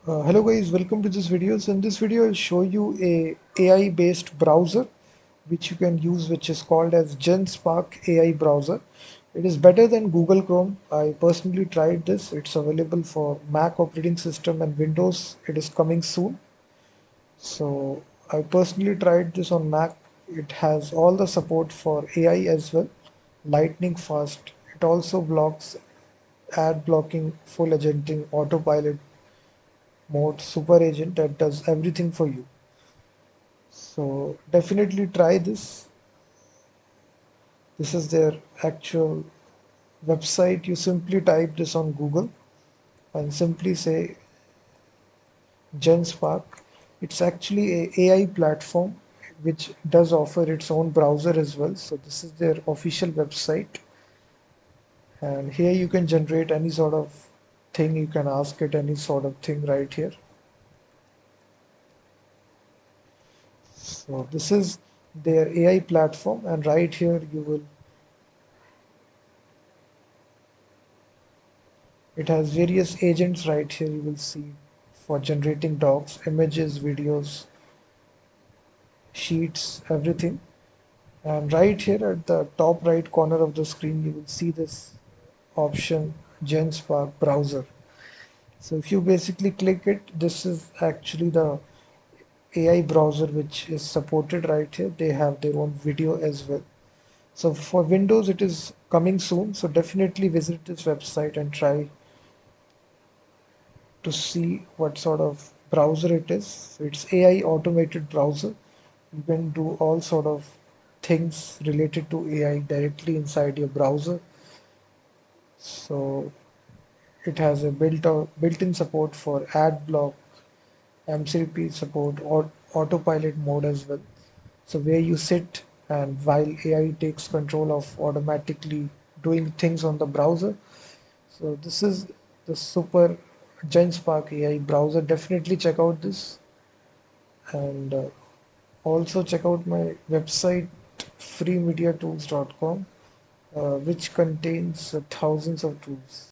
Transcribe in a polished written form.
Hello guys, welcome to this video. So in this video I'll show you a AI based browser which you can use, which is called as Genspark AI Browser. It is better than Google Chrome. I personally tried this. It's available for Mac operating system and Windows. It is coming soon. So I personally tried this on Mac. It has all the support for AI as well, lightning fast. It also blocks ad blocking, full agenting, autopilot mode, super agent that does everything for you. So definitely try this. This is their actual website. You simply type this on Google and simply say Genspark. It's actually a AI platform which does offer its own browser as well. So this is their official website, and here you can generate any sort of thing. You can ask it any sort of thing right here. So this is their AI platform, and right here you will, it has various agents right here. You will see for generating docs, images, videos, sheets, everything. And right here at the top right corner of the screen, you will see this option Genspark Browser. So if you basically click it, this is actually the AI browser which is supported right here. They have their own video as well. So for Windows, it is coming soon. So definitely visit this website and try to see what sort of browser it is. So it's AI automated browser. You can do all sort of things related to AI directly inside your browser. So it has a built-in support for ad block, MCP support, or autopilot mode as well. So where you sit and while AI takes control of automatically doing things on the browser. So this is the super Genspark AI browser. Definitely check out this, and also check out my website freemediatools.com, which contains thousands of tools.